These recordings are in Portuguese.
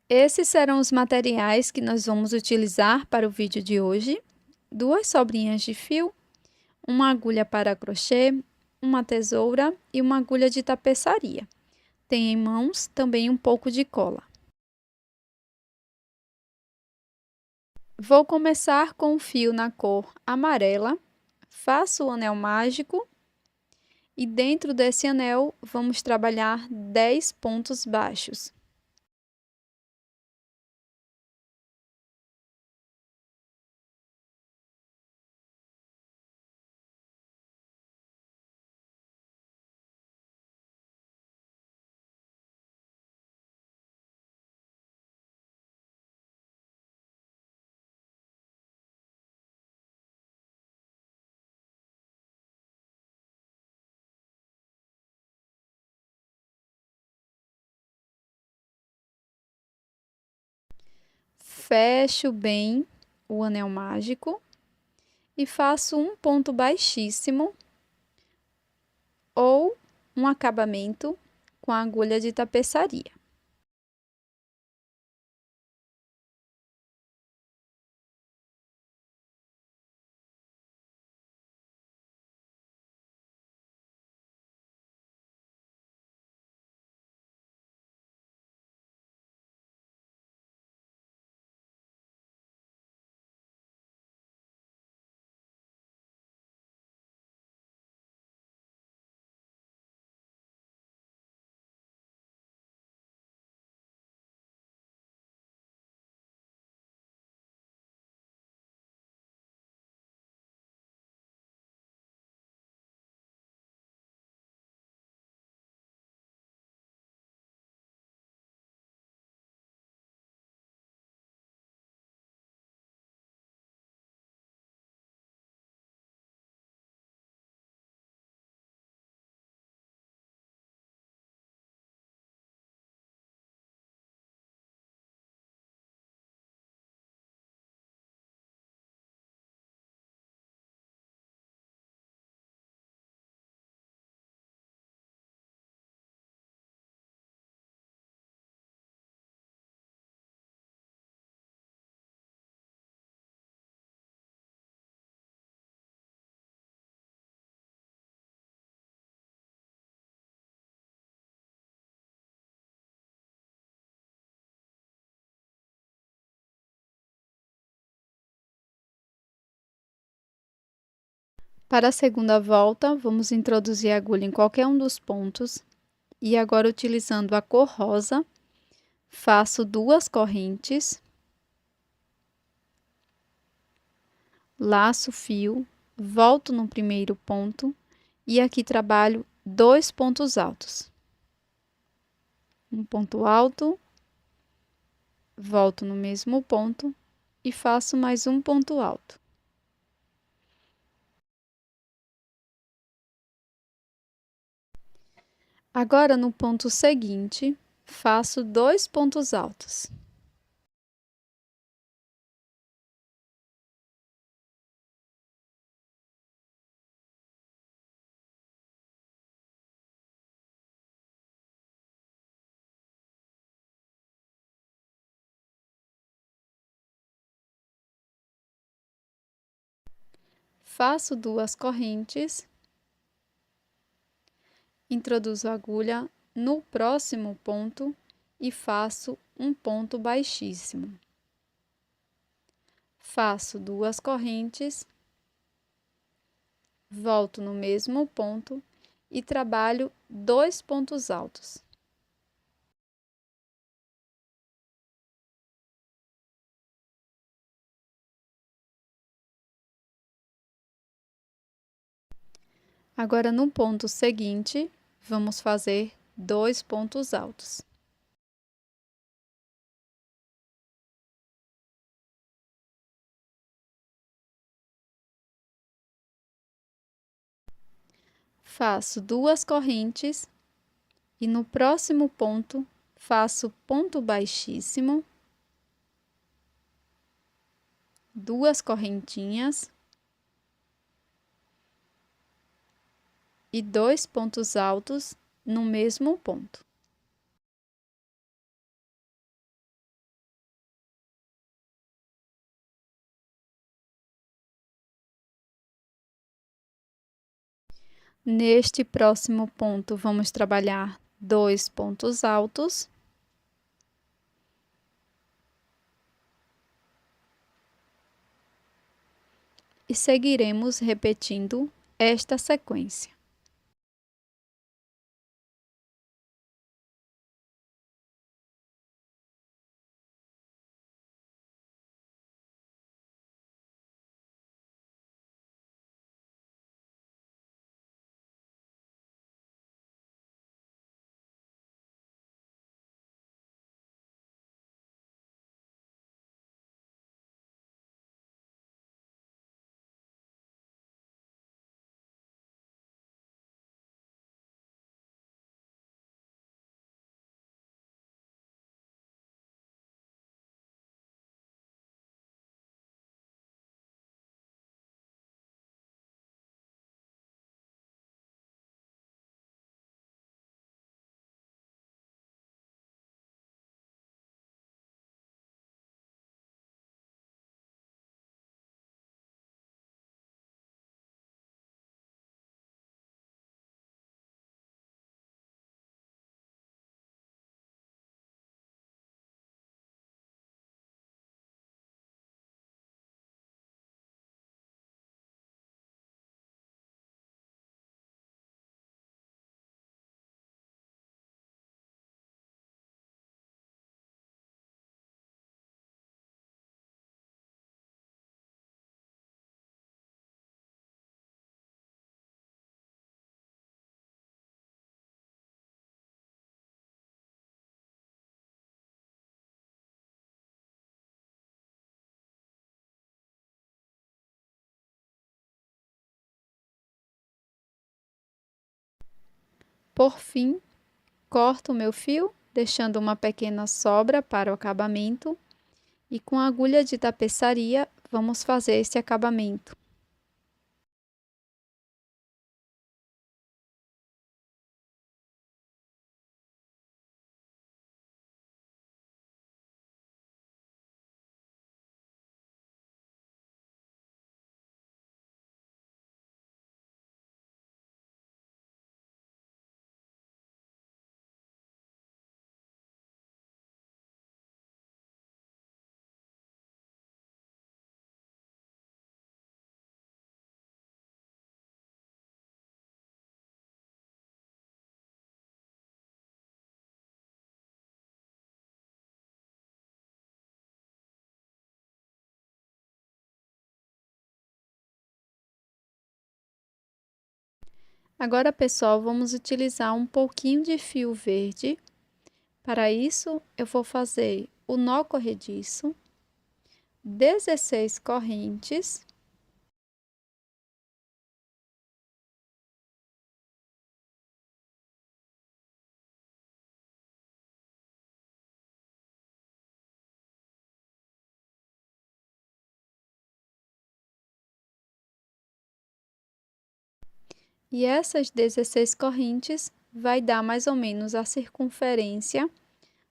Esses serão os materiais que nós vamos utilizar para o vídeo de hoje: 2 sobrinhas de fio, uma agulha para crochê, uma tesoura e uma agulha de tapeçaria. Tem em mãos também um pouco de cola. Vou começar com o fio na cor amarela, faço o anel mágico e dentro desse anel vamos trabalhar 10 pontos baixos. Fecho bem o anel mágico e faço um ponto baixíssimo ou um acabamento com a agulha de tapeçaria. Para a segunda volta, vamos introduzir a agulha em qualquer um dos pontos e agora, utilizando a cor rosa, faço 2 correntes, laço o fio, volto no primeiro ponto e aqui trabalho 2 pontos altos. Um ponto alto, volto no mesmo ponto e faço mais um ponto alto. Agora, no ponto seguinte, faço 2 pontos altos. Faço 2 correntes, introduzo a agulha no próximo ponto e faço um ponto baixíssimo. Faço 2 correntes, volto no mesmo ponto e trabalho 2 pontos altos. Agora, no ponto seguinte, vamos fazer 2 pontos altos. Faço 2 correntes e no próximo ponto faço ponto baixíssimo, 2 correntinhas e 2 pontos altos no mesmo ponto. Neste próximo ponto, vamos trabalhar 2 pontos altos. E seguiremos repetindo esta sequência. Por fim, corto o meu fio, deixando uma pequena sobra para o acabamento, e com a agulha de tapeçaria vamos fazer esse acabamento. Agora, pessoal, vamos utilizar um pouquinho de fio verde. Para isso, eu vou fazer o nó corrediço, 16 correntes. E essas 16 correntes vai dar mais ou menos a circunferência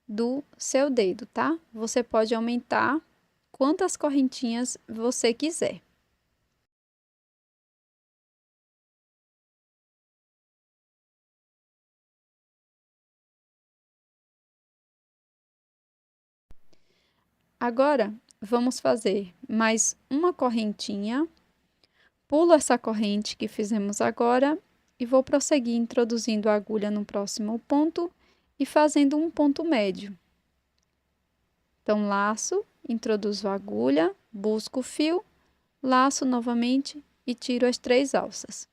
do seu dedo, tá? Você pode aumentar quantas correntinhas você quiser. Agora, vamos fazer mais uma correntinha. Pulo essa corrente que fizemos agora e vou prosseguir introduzindo a agulha no próximo ponto e fazendo um ponto médio. Então, laço, introduzo a agulha, busco o fio, laço novamente e tiro as 3 alças.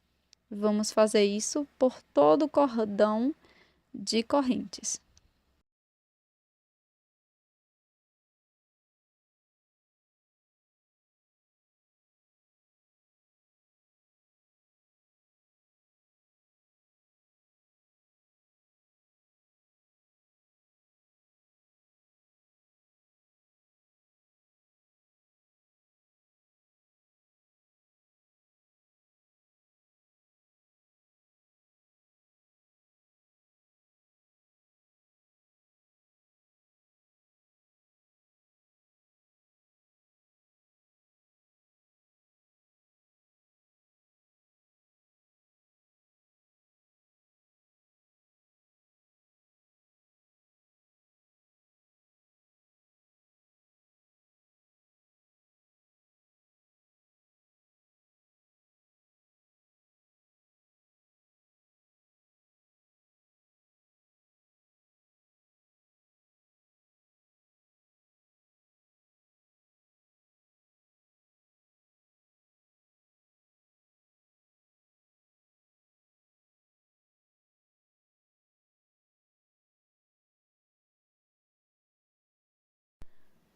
Vamos fazer isso por todo o cordão de correntes.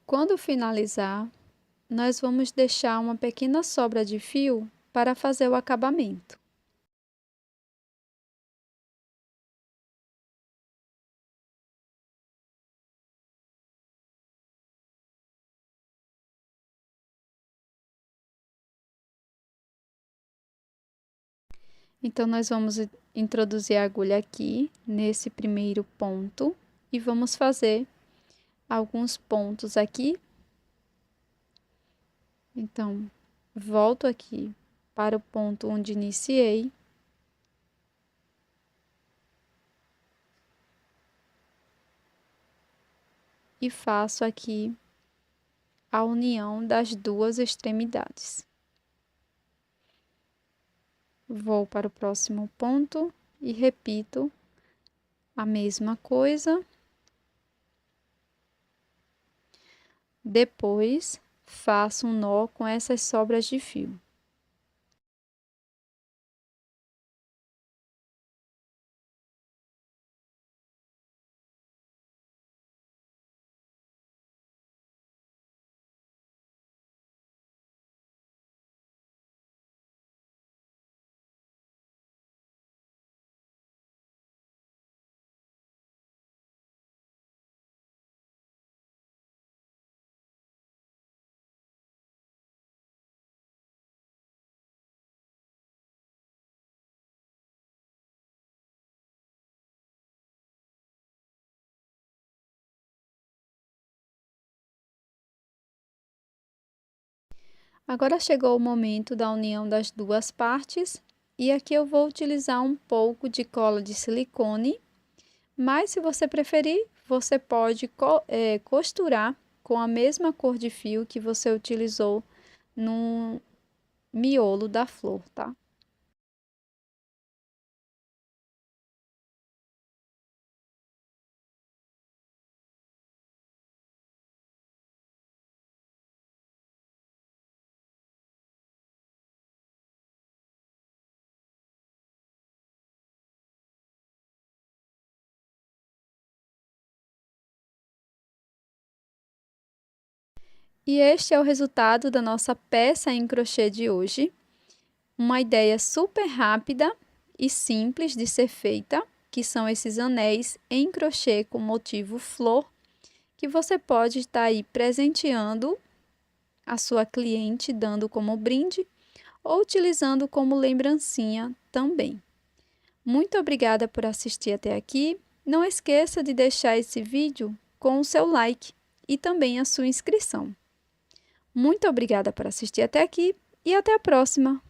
Quando finalizar, nós vamos deixar uma pequena sobra de fio para fazer o acabamento. Então, nós vamos introduzir a agulha aqui, nesse primeiro ponto, e vamos fazer alguns pontos aqui. Então, volto aqui para o ponto onde iniciei. E faço aqui a união das duas extremidades. Vou para o próximo ponto e repito a mesma coisa. Depois, faço um nó com essas sobras de fio. Agora chegou o momento da união das duas partes e aqui eu vou utilizar um pouco de cola de silicone, mas se você preferir, você pode costurar com a mesma cor de fio que você utilizou no miolo da flor, tá? E este é o resultado da nossa peça em crochê de hoje. Uma ideia super rápida e simples de ser feita, que são esses anéis em crochê com motivo flor, que você pode estar aí presenteando a sua cliente, dando como brinde ou utilizando como lembrancinha também. Muito obrigada por assistir até aqui. Não esqueça de deixar esse vídeo com o seu like e também a sua inscrição. Muito obrigada por assistir até aqui e até a próxima!